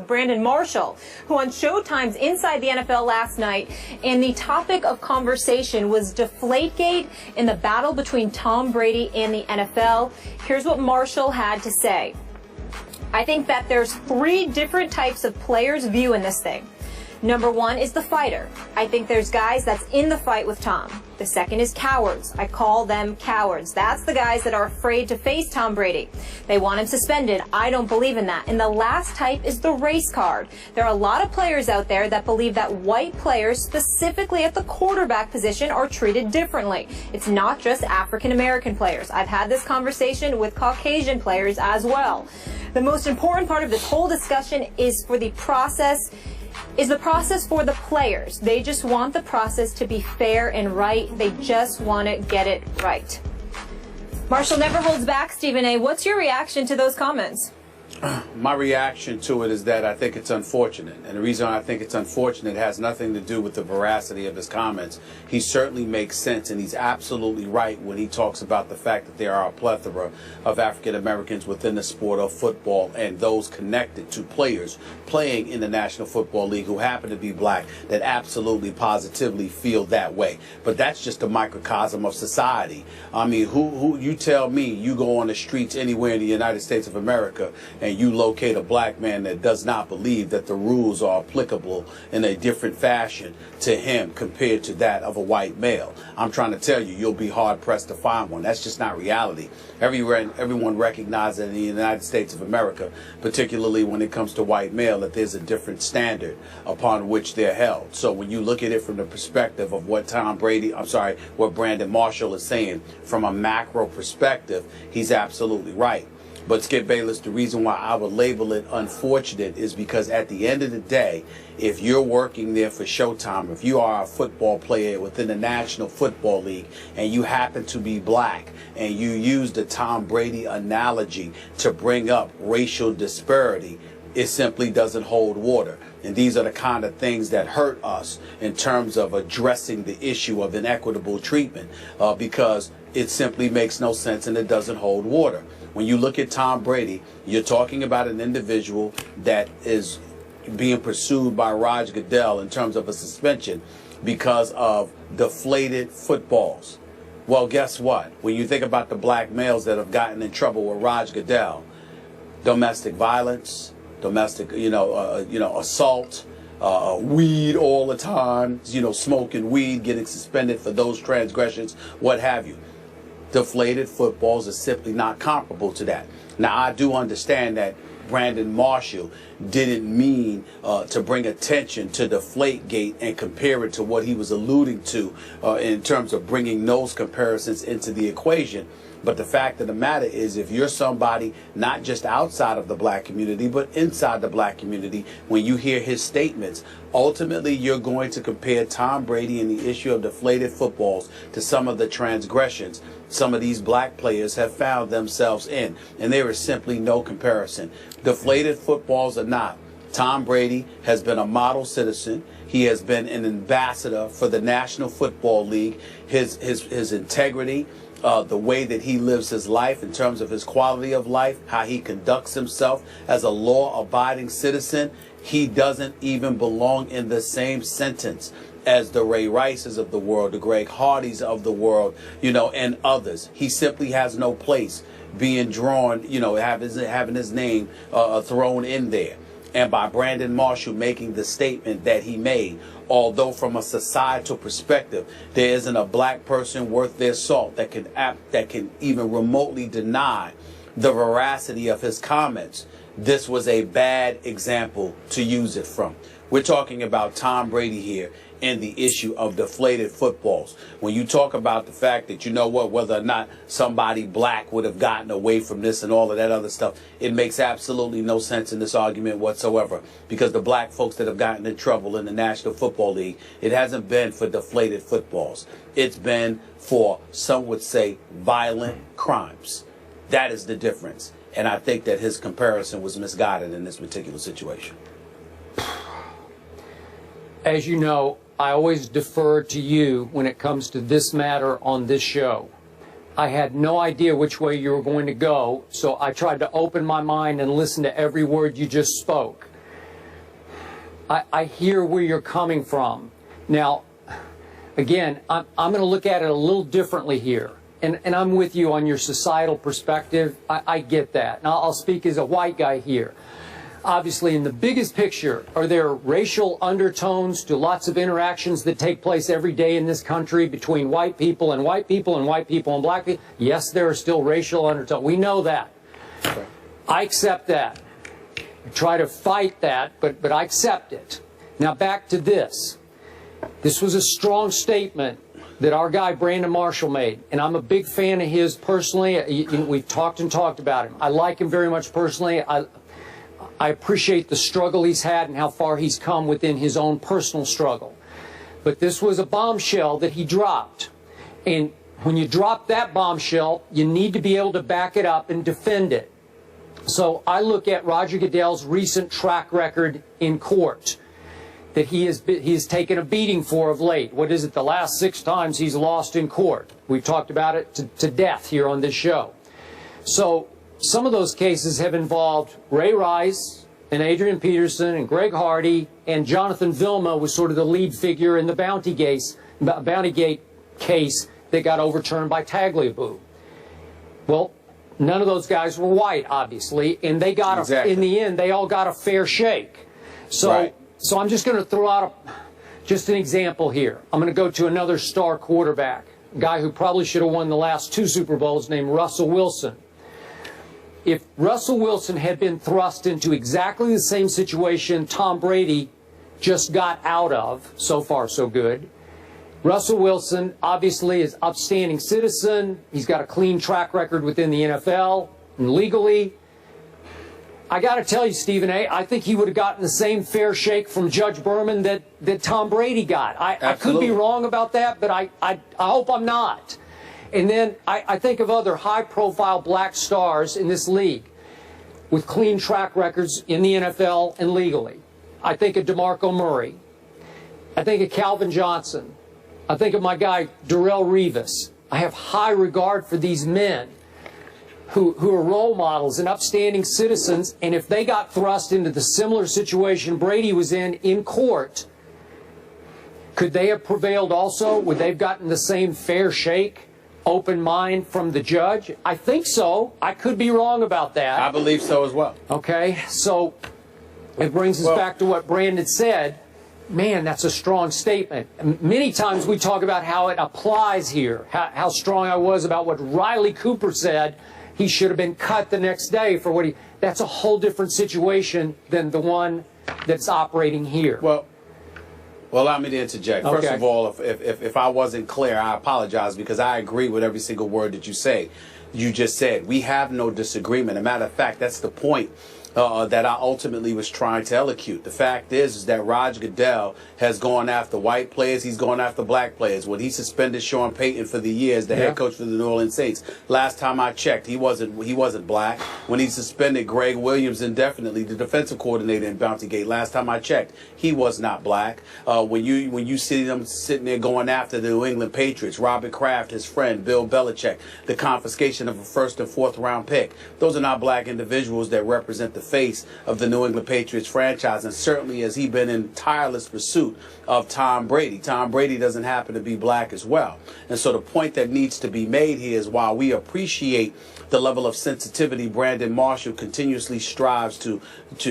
Brandon Marshall, who on Showtime's Inside the NFL last night, and the topic of conversation was Deflategate in the battle between Tom Brady and the NFL. Here's what Marshall had to say. I think that there's 3 different types of players' view in this thing. Number 1 is the fighter. I think there's guys that's in the fight with Tom. The second is cowards. I call them cowards. That's the guys that are afraid to face Tom Brady. They want him suspended. I don't believe in that. And the last type is the race card. There are a lot of players out there that believe that white players, specifically at the quarterback position, are treated differently. It's not just African American players. I've had this conversation with Caucasian players as well. The most important part of this whole discussion is for the process for the players. They just want the process to be fair and right. They just want to get it right. Marshall never holds back, Stephen A. What's your reaction to those comments? My reaction to it is that I think it's unfortunate. And the reason I think it's unfortunate has nothing to do with the veracity of his comments. He certainly makes sense, and he's absolutely right when he talks about the fact that there are a plethora of African Americans within the sport of football and those connected to players playing in the National Football League who happen to be black that absolutely positively feel that way. But that's just a microcosm of society. I mean, who you tell me you go on the streets anywhere in the United States of America and you locate a black man that does not believe that the rules are applicable in a different fashion to him compared to that of a white male. I'm trying to tell you, you'll be hard pressed to find one. That's just not reality. Everyone recognizes in the United States of America, particularly when it comes to white male, that there's a different standard upon which they're held. So when you look at it from the perspective of what what Brandon Marshall is saying from a macro perspective, he's absolutely right. But Skip Bayless, the reason why I would label it unfortunate is because at the end of the day, if you're working there for Showtime, if you are a football player within the National Football League and you happen to be black and you use the Tom Brady analogy to bring up racial disparity, it simply doesn't hold water. And these are the kind of things that hurt us in terms of addressing the issue of inequitable treatment because it simply makes no sense and it doesn't hold water. When you look at Tom Brady, you're talking about an individual that is being pursued by Roger Goodell in terms of a suspension because of deflated footballs. Well, guess what? When you think about the black males that have gotten in trouble with Roger Goodell, domestic violence, domestic, assault, weed all the time, smoking weed, getting suspended for those transgressions, what have you. Deflated footballs are simply not comparable to that. Now, I do understand that Brandon Marshall didn't mean to bring attention to Deflategate and compare it to what he was alluding to in terms of bringing those comparisons into the equation. But the fact of the matter is, if you're somebody not just outside of the black community, but inside the black community, when you hear his statements, ultimately you're going to compare Tom Brady and the issue of deflated footballs to some of the transgressions some of these black players have found themselves in. And there is simply no comparison. Deflated footballs or not, Tom Brady has been a model citizen. He has been an ambassador for the National Football League. His integrity, the way that he lives his life in terms of his quality of life, how he conducts himself as a law-abiding citizen, he doesn't even belong in the same sentence as the Ray Rices of the world, the Greg Hardys of the world, and others. He simply has no place being drawn, having his name thrown in there. And by Brandon Marshall making the statement that he made, although from a societal perspective, there isn't a black person worth their salt that can even remotely deny the veracity of his comments, this was a bad example to use it from. We're talking about Tom Brady here and the issue of deflated footballs. When you talk about the fact that, whether or not somebody black would have gotten away from this and all of that other stuff, it makes absolutely no sense in this argument whatsoever. Because the black folks that have gotten in trouble in the National Football League, it hasn't been for deflated footballs. It's been for, some would say, violent crimes. That is the difference. And I think that his comparison was misguided in this particular situation. As you know, I always defer to you when it comes to this matter on this show. I had no idea which way you were going to go, so I tried to open my mind and listen to every word you just spoke. I hear where you're coming from. Now, again, I'm going to look at it a little differently here. And I'm with you on your societal perspective. I get that. And I'll speak as a white guy here. Obviously, in the biggest picture, are there racial undertones to lots of interactions that take place every day in this country between white people and white people and white people and black people? Yes, there are still racial undertones. We know that. I accept that. I try to fight that, but I accept it. Now back to this. This was a strong statement that our guy Brandon Marshall made, and I'm a big fan of his personally. We've talked about him. I like him very much personally. I appreciate the struggle he's had and how far he's come within his own personal struggle. But this was a bombshell that he dropped. And when you drop that bombshell, you need to be able to back it up and defend it. So I look at Roger Goodell's recent track record in court that he has taken a beating for of late. What is it? The last 6 times he's lost in court. We've talked about it to death here on this show. So some of those cases have involved Ray Rice and Adrian Peterson and Greg Hardy, and Jonathan Vilma was sort of the lead figure in the Bountygate case that got overturned by Tagliabue. Well, none of those guys were white, obviously, and they got in the end, they all got a fair shake. So, so I'm just going to throw out just an example here. I'm going to go to another star quarterback, a guy who probably should have won the last 2 Super Bowls, named Russell Wilson. If Russell Wilson had been thrust into exactly the same situation Tom Brady just got out of, so far so good, Russell Wilson obviously is an upstanding citizen. He's got a clean track record within the NFL and legally. I got to tell you, Stephen A., I think he would have gotten the same fair shake from Judge Berman that Tom Brady got. I could be wrong about that, but I hope I'm not. And then I think of other high-profile black stars in this league with clean track records in the NFL and legally. I think of DeMarco Murray. I think of Calvin Johnson. I think of my guy, Darrelle Revis. I have high regard for these men who are role models and upstanding citizens, and if they got thrust into the similar situation Brady was in court, could they have prevailed also? Would they have gotten the same fair shake, open mind from the judge? I think so. I could be wrong about that. I believe so as well. Okay, so it brings us back to what Brandon said. Man, that's a strong statement. Many times we talk about how it applies here, how strong I was about what Riley Cooper said. He should have been cut the next day for what he... That's a whole different situation than the one that's operating here. Well, allow me to interject. First of all, if I wasn't clear, I apologize, because I agree with every single word that you just said. We have no disagreement. As a matter of fact, that's the point that I ultimately was trying to elocute. The fact is that Roger Goodell has gone after white players. He's gone after black players. When he suspended Sean Payton for the year as the head coach for the New Orleans Saints, last time I checked, he wasn't black. When he suspended Greg Williams indefinitely, the defensive coordinator in Bountygate, last time I checked, he was not black. When you see them sitting there going after the New England Patriots, Robert Kraft, his friend, Bill Belichick, the confiscation of a 1st and 4th round pick, those are not black individuals that represent the face of the New England Patriots franchise, and certainly has he been in tireless pursuit of Tom Brady. Tom Brady doesn't happen to be black as well. And so the point that needs to be made here is, while we appreciate the level of sensitivity Brandon Marshall continuously strives to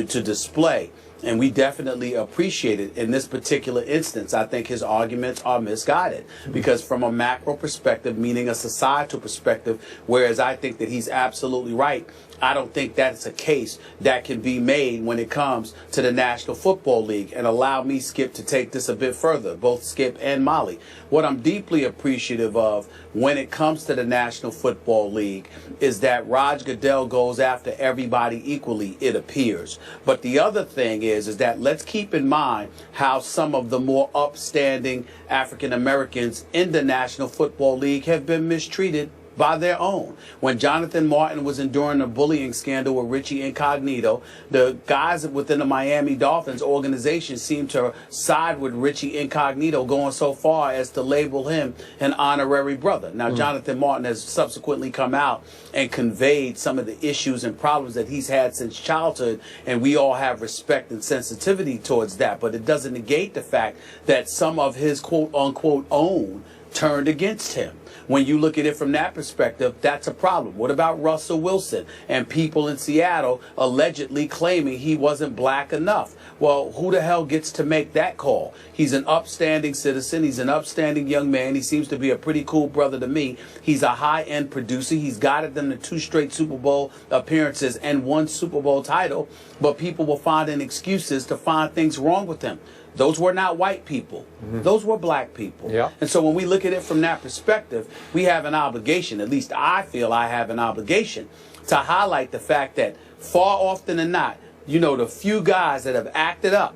display, and we definitely appreciate it, in this particular instance, I think his arguments are misguided. Because from a macro perspective, meaning a societal perspective, whereas I think that he's absolutely right, I don't think that's a case that can be made when it comes to the National Football League. And allow me, Skip, to take this a bit further, both Skip and Molly. What I'm deeply appreciative of when it comes to the National Football League is that Roger Goodell goes after everybody equally, it appears. But the other thing is that let's keep in mind how some of the more upstanding African Americans in the National Football League have been mistreated by their own. When Jonathan Martin was enduring a bullying scandal with Richie Incognito, the guys within the Miami Dolphins organization seemed to side with Richie Incognito, going so far as to label him an honorary brother. Now, Jonathan Martin has subsequently come out and conveyed some of the issues and problems that he's had since childhood, and we all have respect and sensitivity towards that. But it doesn't negate the fact that some of his quote-unquote own turned against him. When you look at it from that perspective, that's a problem. What about Russell Wilson and people in Seattle allegedly claiming he wasn't black enough? Well, who the hell gets to make that call? He's an upstanding citizen. He's an upstanding young man. He seems to be a pretty cool brother to me. He's a high-end producer. He's guided them to 2 straight Super Bowl appearances and 1 Super Bowl title, but people will find excuses to find things wrong with him. Those were not white people. Those were black people. Yeah. And so when we look at it from that perspective, we have an obligation, at least I feel I have an obligation, to highlight the fact that far often than not, you know, the few guys that have acted up,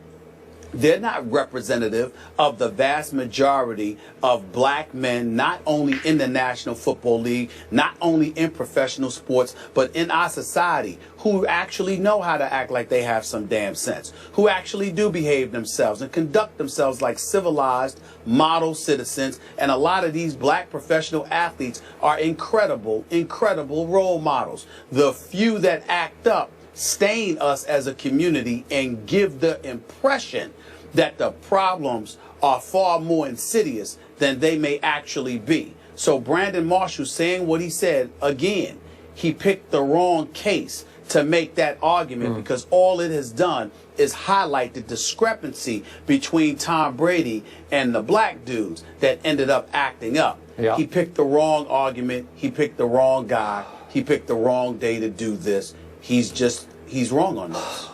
they're not representative of the vast majority of black men, not only in the National Football League, not only in professional sports, but in our society, who actually know how to act like they have some damn sense, who actually do behave themselves and conduct themselves like civilized model citizens. And a lot of these black professional athletes are incredible, incredible role models. The few that act up stain us as a community and give the impression that the problems are far more insidious than they may actually be. So Brandon Marshall saying what he said, again, he picked the wrong case to make that argument, because all it has done is highlight the discrepancy between Tom Brady and the black dudes that ended up acting up. Yeah. He picked the wrong argument. He picked the wrong guy. He picked the wrong day to do this. He's wrong on this.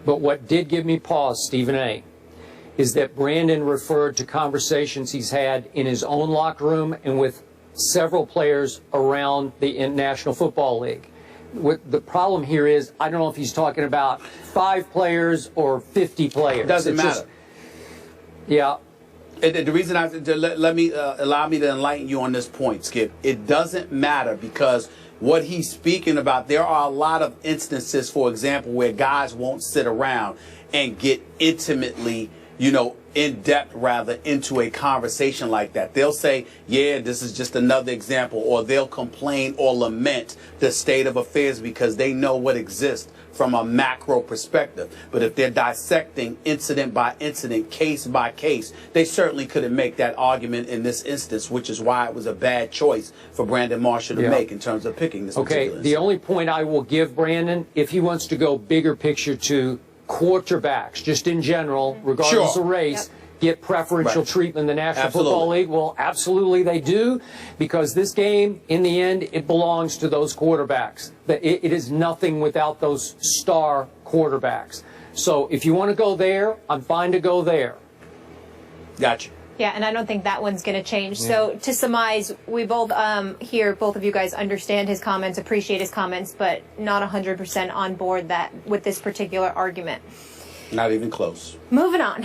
But what did give me pause, Stephen A., is that Brandon referred to conversations he's had in his own locker room and with several players around the National Football League. What the problem here is, I don't know if he's talking about 5 players or 50 players. Doesn't matter. Yeah. The reason allow me to enlighten you on this point, Skip. It doesn't matter, because what he's speaking about, there are a lot of instances, for example, where guys won't sit around and get intimately, in depth rather, into a conversation like that. They'll say, yeah, this is just another example, or they'll complain or lament the state of affairs because they know what exists from a macro perspective. But if they're dissecting incident by incident, case by case, they certainly couldn't make that argument in this instance, which is why it was a bad choice for Brandon Marshall to make in terms of picking this particular instance. The only point I will give Brandon, if he wants to go bigger picture to quarterbacks, just in general, regardless of race, get preferential treatment in the National Football League. Well, absolutely they do, because this game, in the end, it belongs to those quarterbacks. It is nothing without those star quarterbacks. So if you want to go there, I'm fine to go there. Gotcha. Yeah, and I don't think that one's going to change. So to surmise, we both here, both of you guys understand his comments, appreciate his comments, but not 100% on board with this particular argument. Not even close. Moving on.